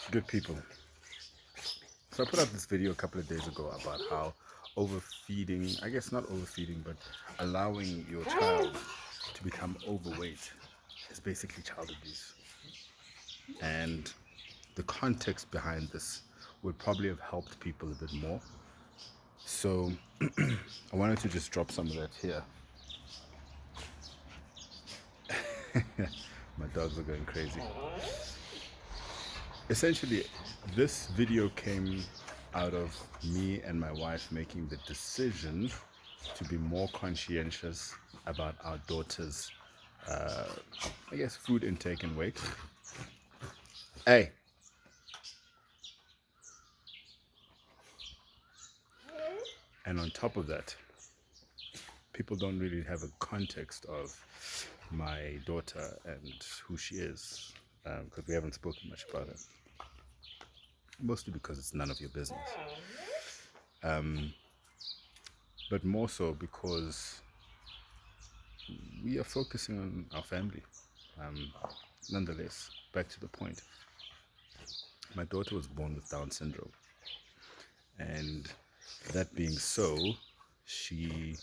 Good people. So I put out this video a couple of days ago about how overfeeding, I guess not overfeeding, but allowing your child to become overweight is basically child abuse. And the context behind this would probably have helped people a bit more. So I wanted to just drop some of that here. My dogs are going crazy. Essentially, this video came out of me and my wife making the decision to be more conscientious about our daughter's, I guess, food intake and weight. Hey, and on top of that, people don't really have a context of my daughter and who she is, because we haven't spoken much about it. Mostly because it's none of your business. But more so because we are focusing on our family. Nonetheless, back to the point. My daughter was born with Down syndrome. And that being so, she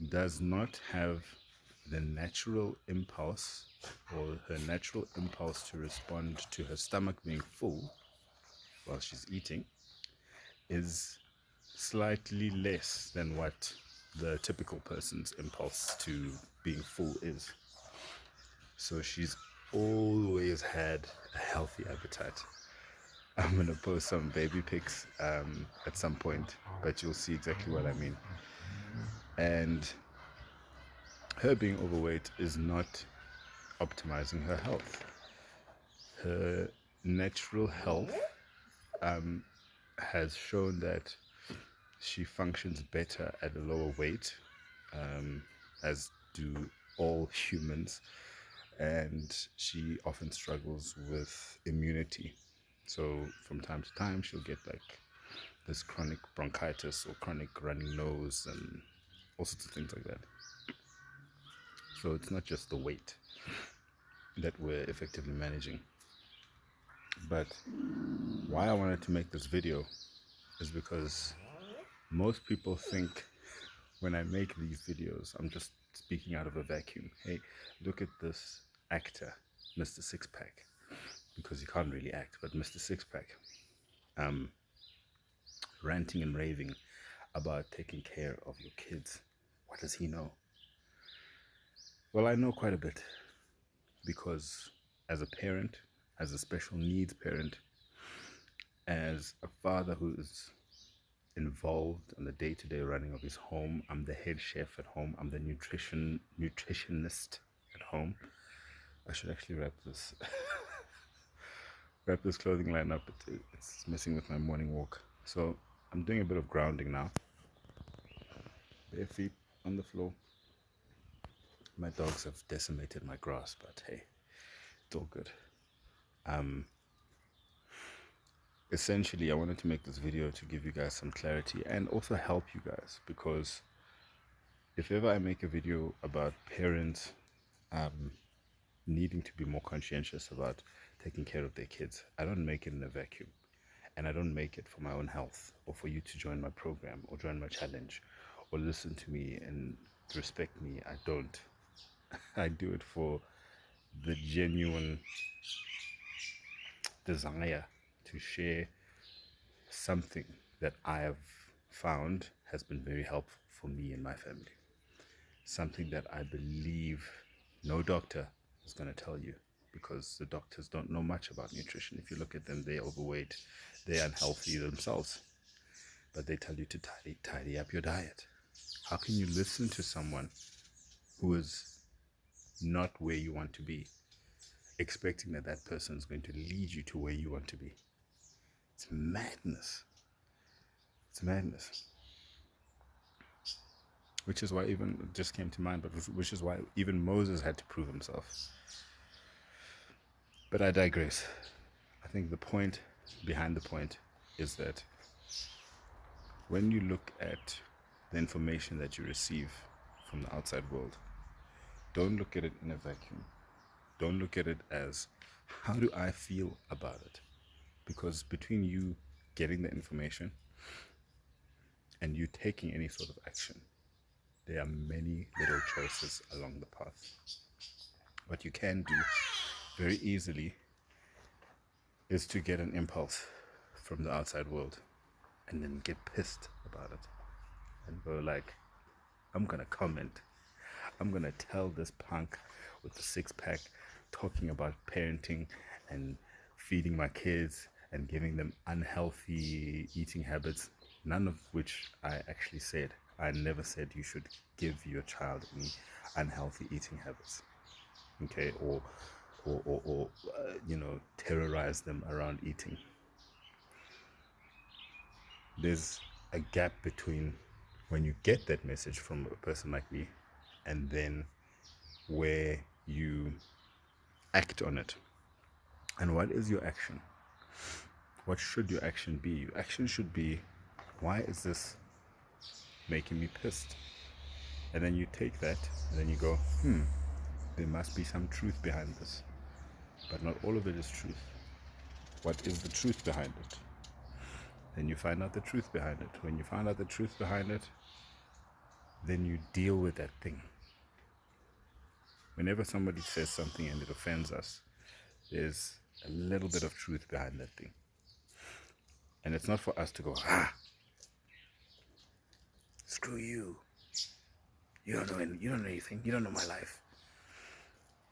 does not have the natural impulse or her natural impulse to respond to her stomach being full while she's eating is slightly less than what the typical person's impulse to being full is. So she's always had a healthy appetite. I'm going to post some baby pics at some point, but you'll see exactly what I mean. And her being overweight is not optimizing her health. Her natural health has shown that she functions better at a lower weight, as do all humans, and she often struggles with immunity. So from time to time, she'll get like this chronic bronchitis or chronic running nose and all sorts of things like that. So it's not just the weight that we're effectively managing. But why I wanted to make this video is because most people think when I make these videos, I'm just speaking out of a vacuum. Hey, look at this actor, Mr. Sixpack, because he can't really act, but Mr. Sixpack, ranting and raving about taking care of your kids. What does he know? Well, I know quite a bit because as a parent, as a special needs parent, as a father who is involved in the day-to-day running of his home, I'm the head chef at home, I'm the nutritionist at home. I should actually wrap this clothing line up. It's messing with my morning walk. So I'm doing a bit of grounding now. Bare feet on the floor. My dogs have decimated my grass, but hey, it's all good. Essentially, I wanted to make this video to give you guys some clarity and also help you guys, because if ever I make a video about parents needing to be more conscientious about taking care of their kids, I don't make it in a vacuum, and I don't make it for my own health or for you to join my program or join my challenge or listen to me and respect me. I don't. I do it for the genuine desire to share something that I have found has been very helpful for me and my family. Something that I believe no doctor is going to tell you, because the doctors don't know much about nutrition. If you look at them, they're overweight, they're unhealthy themselves, but they tell you to tidy up your diet. How can you listen to someone who is not where you want to be, expecting that that person is going to lead you to where you want to be? It's madness. It's madness. Which is why even, it just came to mind, but which is why even Moses had to prove himself. But I digress. I think the point behind the point is that when you look at the information that you receive from the outside world, don't look at it in a vacuum. Don't look at it as, how do I feel about it? Because between you getting the information and you taking any sort of action, there are many little choices along the path. What you can do very easily is to get an impulse from the outside world and then get pissed about it and go like, I'm gonna comment, I'm gonna tell this punk with the six-pack talking about parenting and feeding my kids and giving them unhealthy eating habits, none of which I actually said. I never said you should give your child any unhealthy eating habits, okay, or terrorize them around eating. There's a gap between when you get that message from a person like me and then where you act on it. And what is your action? What should your action be? Your action should be, why is this making me pissed? And then you take that and then you go, there must be some truth behind this. But not all of it is truth. What is the truth behind it? Then you find out the truth behind it. When you find out the truth behind it, then you deal with that thing. Whenever somebody says something and it offends us, there's a little bit of truth behind that thing. And it's not for us to go, screw you. You don't know anything. You don't know my life.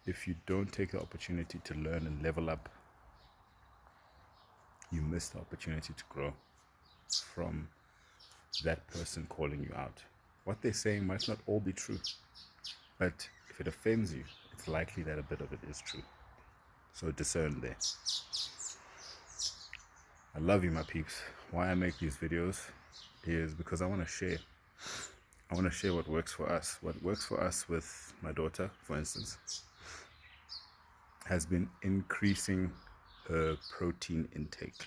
If you don't take the opportunity to learn and level up, you miss the opportunity to grow from that person calling you out. What they're saying might not all be true, but if it offends you, it's likely that a bit of it is true. So discern there. I love you, my peeps. Why I make these videos is because I want to share. I want to share what works for us. What works for us with my daughter, for instance, has been increasing her protein intake.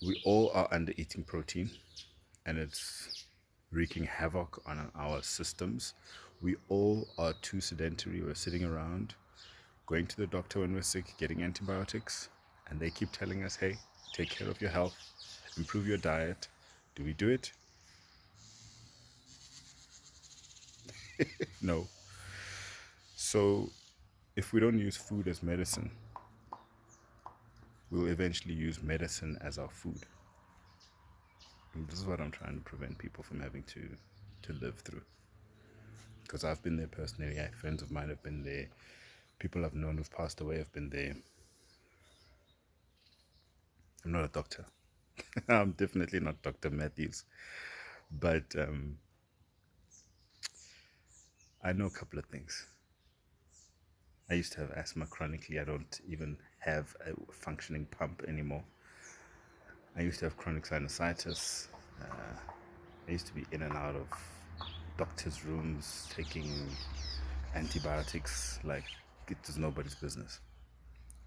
We all are under eating protein and it's wreaking havoc on our systems. We all are too sedentary. We're sitting around, going to the doctor when we're sick, getting antibiotics, and they keep telling us, hey, take care of your health, improve your diet. Do we do it? No. So if we don't use food as medicine, we'll eventually use medicine as our food. And this is what I'm trying to prevent people from having to live through. Because I've been there personally. Friends of mine have been there. People I've known who've passed away have been there. I'm not a doctor. I'm definitely not Dr. Matthews. But I know a couple of things. I used to have asthma chronically. I don't even have a functioning pump anymore. I used to have chronic sinusitis. I used to be in and out of doctors' rooms taking antibiotics like it was nobody's business.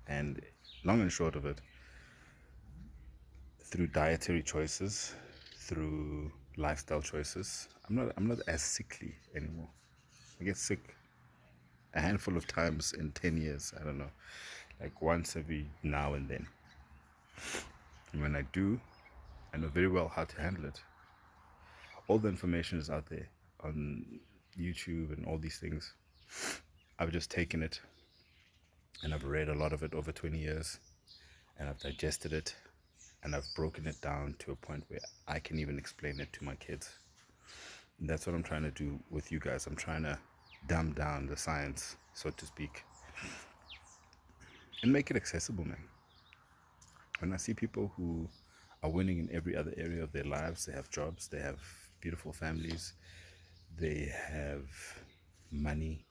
And long and short of it, through dietary choices, through lifestyle choices, I'm not as sickly anymore. I get sick a handful of times in 10 years. I don't know, like once every now and then. And when I do, I know very well how to handle it. All the information is out there on YouTube and all these things. I've just taken it and I've read a lot of it over 20 years and I've digested it and I've broken it down to a point where I can even explain it to my kids. And that's what I'm trying to do with you guys. I'm trying to dumb down the science, so to speak, and make it accessible, man. When I see people who are winning in every other area of their lives, they have jobs, they have beautiful families, they have money,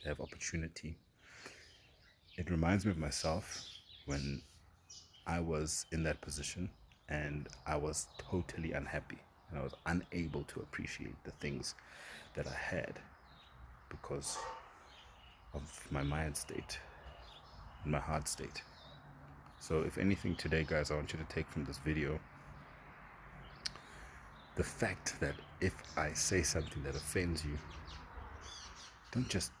they have opportunity. It reminds me of myself when I was in that position and I was totally unhappy and I was unable to appreciate the things that I had because of my mind state and my heart state. So if anything today, guys, I want you to take from this video the fact that if I say something that offends you, don't just,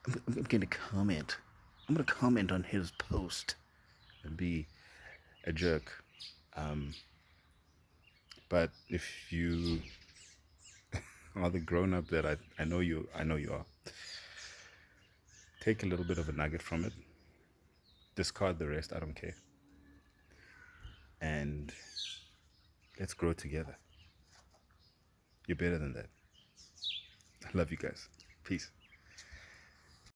I'm going to comment. I'm gonna comment on his post and be a jerk. But if you are the grown up that I know you are, take a little bit of a nugget from it, discard the rest, I don't care. And let's grow together. You're better than that. I love you guys. Peace.